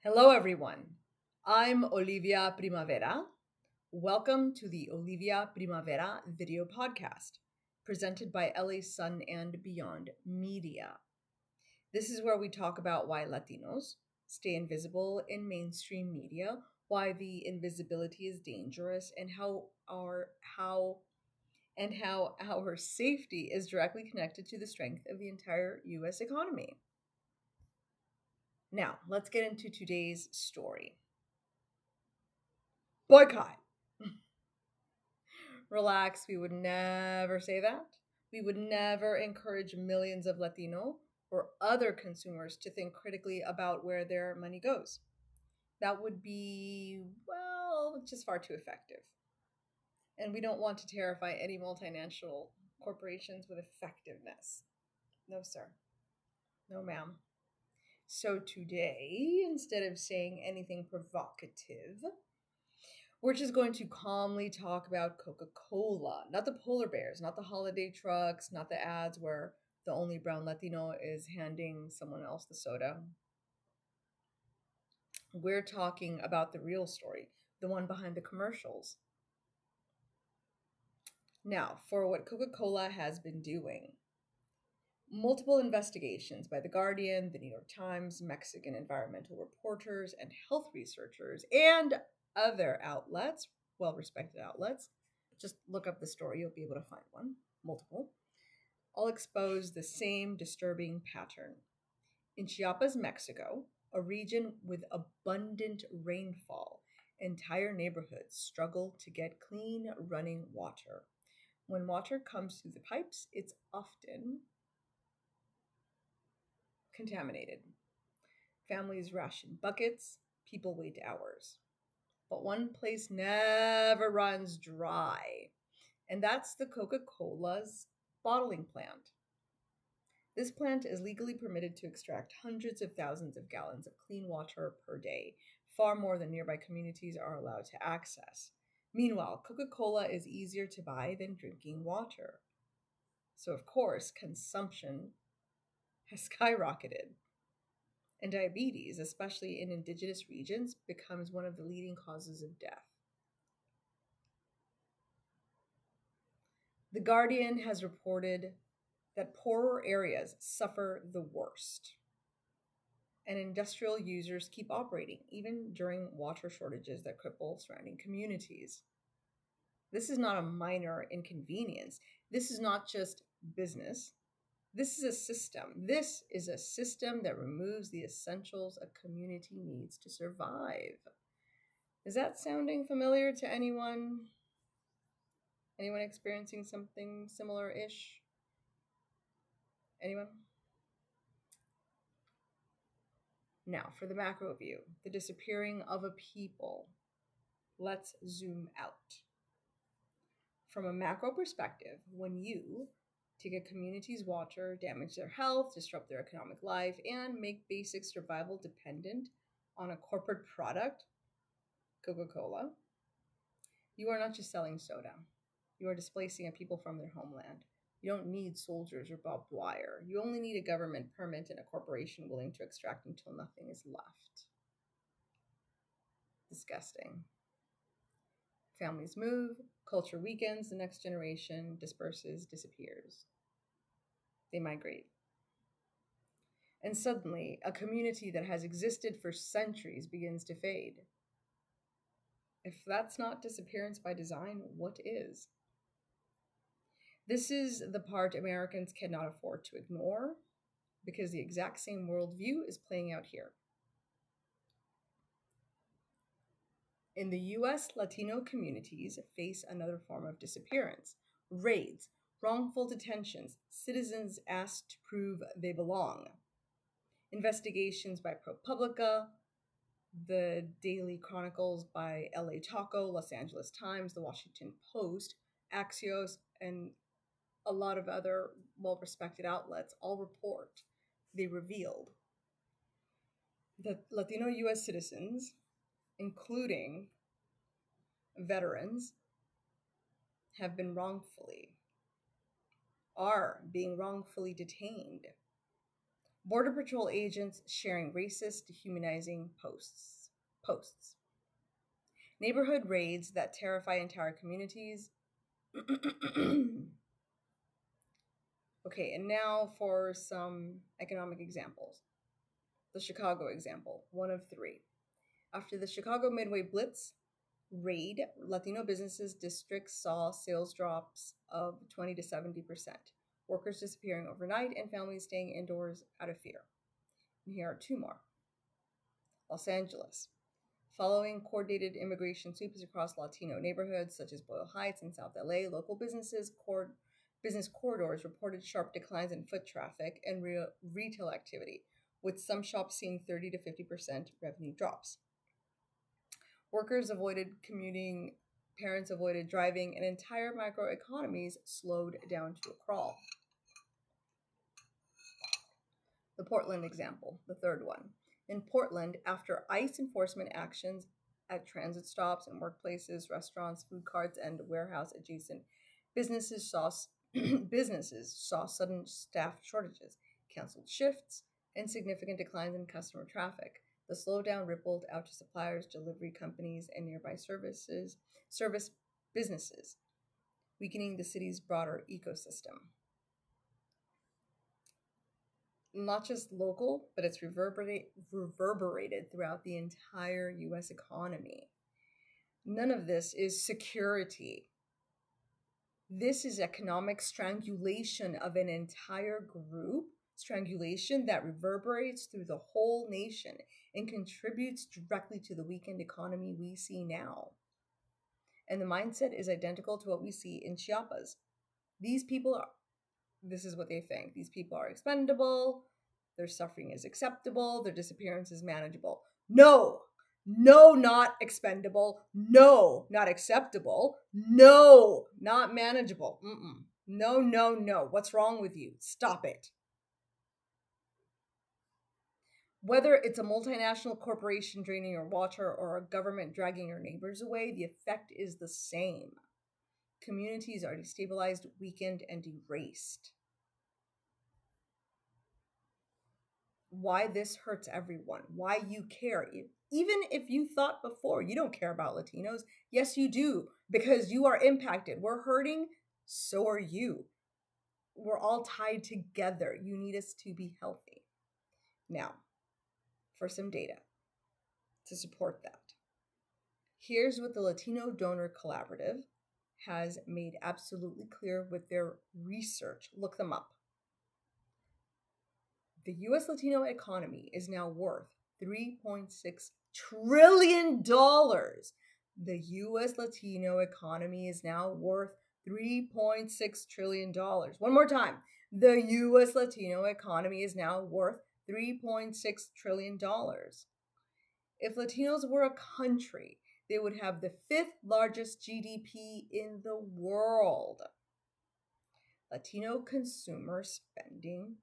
Hello, everyone. I'm Olivia Primavera. Welcome to the Olivia Primavera video podcast, presented by LA Sun and Beyond Media. This is where we talk about why Latinos stay invisible in mainstream media, why the invisibility is dangerous, and how our safety is directly connected to the strength of the entire US economy. Now, let's get into today's story. Boycott. Relax, we would never say that. We would never encourage millions of Latino or other consumers to think critically about where their money goes. That would be, well, just far too effective. And we don't want to terrify any multinational corporations with effectiveness. No, sir. No, ma'am. So today, instead of saying anything provocative, we're just going to calmly talk about Coca-Cola, not the polar bears, not the holiday trucks, not the ads where the only brown Latino is handing someone else the soda. We're talking about the real story, the one behind the commercials. Now, for what Coca-Cola has been doing. Multiple investigations by The Guardian, The New York Times, Mexican environmental reporters, and health researchers, and other outlets, well respected outlets. Just look up the story, you'll be able to find one, multiple. All expose the same disturbing pattern. In Chiapas, Mexico, a region with abundant rainfall, entire neighborhoods struggle to get clean running water. When water comes through the pipes, it's often contaminated. Families ration buckets, people wait hours. But one place never runs dry, and that's the Coca Cola's bottling plant. This plant is legally permitted to extract hundreds of thousands of gallons of clean water per day, far more than nearby communities are allowed to access. Meanwhile, Coca Cola is easier to buy than drinking water. So, of course, consumption has skyrocketed. And diabetes, especially in indigenous regions, becomes one of the leading causes of death. The Guardian has reported that poorer areas suffer the worst, and industrial users keep operating, even during water shortages that cripple surrounding communities. This is not a minor inconvenience. This is not just business. This is a system. This is a system that removes the essentials a community needs to survive. Is that sounding familiar to anyone? Anyone experiencing something similar-ish? Anyone? Now, for the macro view, the disappearing of a people. Let's zoom out. From a macro perspective, when you take a community's water, damage their health, disrupt their economic life, and make basic survival dependent on a corporate product, Coca-Cola, you are not just selling soda. You are displacing a people from their homeland. You don't need soldiers or barbed wire. You only need a government permit and a corporation willing to extract until nothing is left. Disgusting. Families move, culture weakens, the next generation disperses, disappears. They migrate. And suddenly, a community that has existed for centuries begins to fade. If that's not disappearance by design, what is? This is the part Americans cannot afford to ignore because the exact same worldview is playing out here. In the US, Latino communities face another form of disappearance: raids, wrongful detentions, citizens asked to prove they belong. Investigations by ProPublica, the Daily Chronicles by LA Taco, Los Angeles Times, the Washington Post, Axios, and a lot of other well-respected outlets all report they revealed that Latino US citizens, including veterans, are being wrongfully detained. Border Patrol agents sharing racist, dehumanizing posts. Neighborhood raids that terrify entire communities. Okay, and now for some economic examples. The Chicago example, one of three. After the Chicago Midway Blitz raid, Latino businesses districts saw sales drops of 20 to 70%, workers disappearing overnight, and families staying indoors out of fear. And here are two more. Los Angeles. Following coordinated immigration sweeps across Latino neighborhoods such as Boyle Heights and South LA, local business corridors reported sharp declines in foot traffic and retail activity, with some shops seeing 30 to 50% revenue drops. Workers avoided commuting, parents avoided driving, and entire microeconomies slowed down to a crawl. The Portland example, the third one. In Portland, after ICE enforcement actions at transit stops and workplaces, restaurants, food carts, and warehouse adjacent businesses saw sudden staff shortages, canceled shifts, and significant declines in customer traffic. The slowdown rippled out to suppliers, delivery companies, and nearby service businesses, weakening the city's broader ecosystem. Not just local, but it's reverberated throughout the entire U.S. economy. None of this is security. This is economic strangulation of an entire group, strangulation that reverberates through the whole nation and contributes directly to the weakened economy we see now. And the mindset is identical to what we see in Chiapas. This is what they think. These people are expendable, their suffering is acceptable, their disappearance is manageable. No, not expendable. No, not acceptable. No, not manageable. No. What's wrong with you? Stop it. Whether it's a multinational corporation draining your water or a government dragging your neighbors away, the effect is the same. Communities are destabilized, weakened, and erased. Why this hurts everyone, why you care. Even if you thought before you don't care about Latinos, yes, you do, because you are impacted. We're hurting, so are you. We're all tied together. You need us to be healthy. Now, for some data to support that. Here's what the Latino Donor Collaborative has made absolutely clear with their research. Look them up. The U.S. Latino economy is now worth $3.6 trillion. The U.S. Latino economy is now worth $3.6 trillion. One more time. The U.S. Latino economy is now worth $3.6 trillion. If Latinos were a country, they would have the 5th largest GDP in the world. Latino consumer spending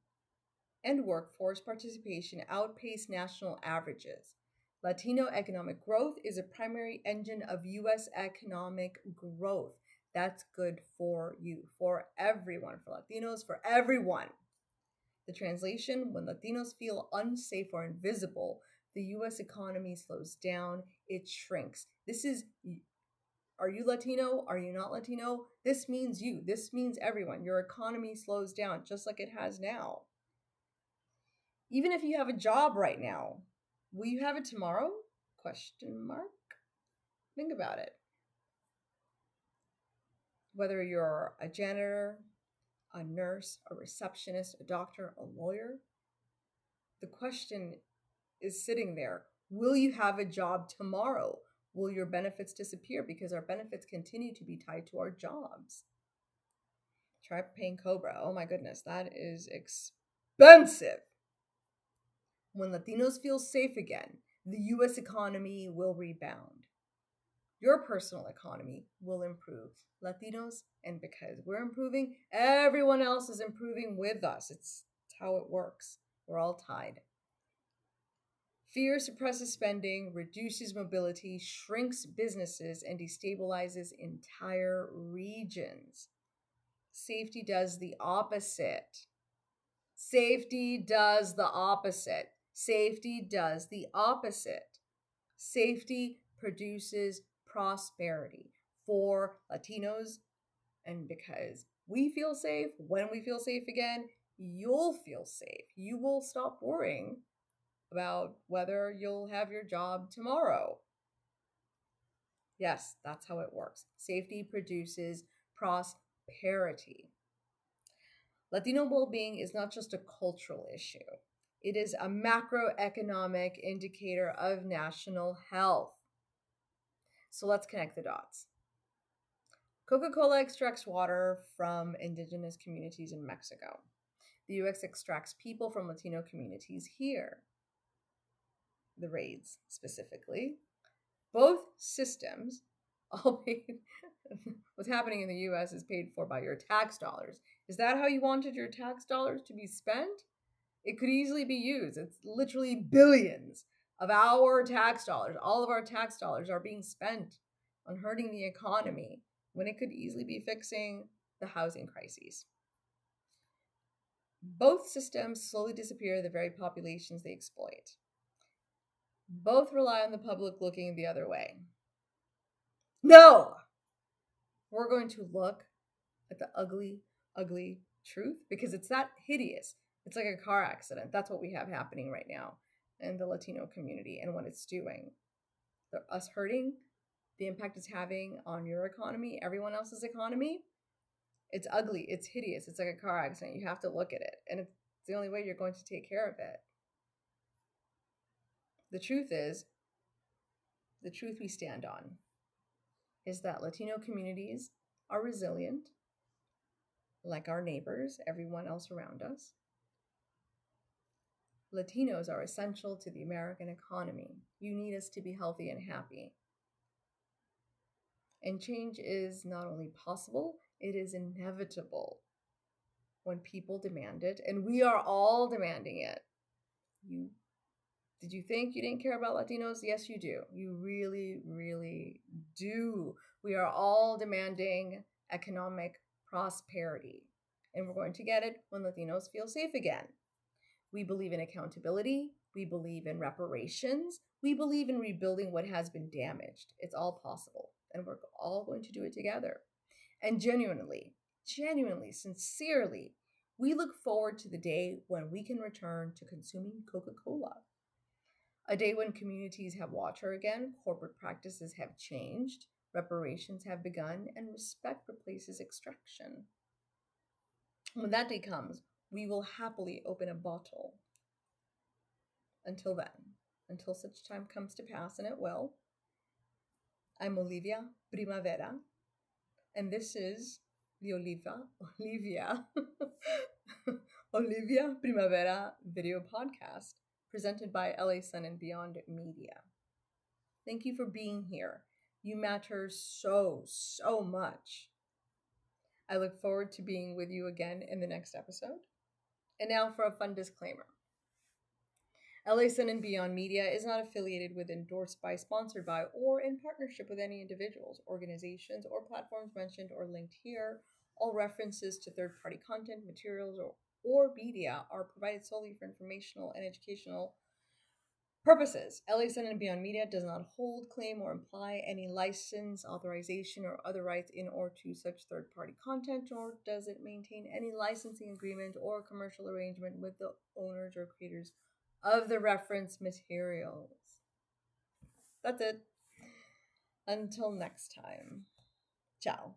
and workforce participation outpace national averages. Latino economic growth is a primary engine of U.S. economic growth. That's good for you, for everyone, for Latinos, for everyone. The translation, when Latinos feel unsafe or invisible, the U.S. economy slows down, it shrinks. This is, are you Latino? Are you not Latino? This means you. This means everyone. Your economy slows down just like it has now. Even if you have a job right now, will you have it tomorrow? Question mark. Think about it. Whether you're a janitor, a nurse, a receptionist, a doctor, a lawyer, the question is sitting there. Will you have a job tomorrow? Will your benefits disappear? Because our benefits continue to be tied to our jobs. Try paying Cobra. Oh my goodness, that is expensive. When Latinos feel safe again, the U.S. economy will rebound. Your personal economy will improve. Latinos, and because we're improving, everyone else is improving with us. It's how it works. We're all tied. Fear suppresses spending, reduces mobility, shrinks businesses, and destabilizes entire regions. Safety does the opposite. Safety does the opposite. Safety does the opposite. Safety produces prosperity for Latinos, and because we feel safe, when we feel safe again, you'll feel safe. You will stop worrying about whether you'll have your job tomorrow. Yes, that's how it works. Safety produces prosperity. Latino well-being is not just a cultural issue. It is a macroeconomic indicator of national health. So let's connect the dots. Coca-Cola extracts water from indigenous communities in Mexico. The US extracts people from Latino communities here. The raids, specifically. Both systems, all paid, what's happening in the US is paid for by your tax dollars. Is that how you wanted your tax dollars to be spent? It could easily be used. It's literally billions of our tax dollars. All of our tax dollars are being spent on hurting the economy when it could easily be fixing the housing crises. Both systems slowly disappear the very populations they exploit. Both rely on the public looking the other way. No! We're going to look at the ugly, ugly truth because it's that hideous. It's like a car accident. That's what we have happening right now in the Latino community and what it's doing. Us hurting, the impact it's having on your economy, everyone else's economy. It's ugly. It's hideous. It's like a car accident. You have to look at it. And it's the only way you're going to take care of it. The truth is, the truth we stand on is that Latino communities are resilient, like our neighbors, everyone else around us. Latinos are essential to the American economy. You need us to be healthy and happy. And change is not only possible, it is inevitable when people demand it, and we are all demanding it. Did you think you didn't care about Latinos? Yes, you do. You really, really do. We are all demanding economic prosperity, and we're going to get it when Latinos feel safe again. We believe in accountability. We believe in reparations. We believe in rebuilding what has been damaged. It's all possible, and we're all going to do it together. And genuinely, sincerely, we look forward to the day when we can return to consuming Coca-Cola. A day when communities have water again, corporate practices have changed, reparations have begun, and respect replaces extraction. When that day comes, we will happily open a bottle. Until then, until such time comes to pass, and it will, I'm Olivia Primavera, and this is the Olivia Primavera video podcast presented by LA Sun and Beyond Media. Thank you for being here. You matter so, so much. I look forward to being with you again in the next episode. And now for a fun disclaimer. LA Sun and Beyond Media is not affiliated with, endorsed by, sponsored by, or in partnership with any individuals, organizations, or platforms mentioned or linked here. All references to third-party content, materials, or media are provided solely for informational and educational purposes. LA Sun and Beyond Media does not hold, claim, or imply any license, authorization, or other rights in or to such third-party content, nor does it maintain any licensing agreement or commercial arrangement with the owners or creators of the reference materials. That's it. Until next time. Ciao.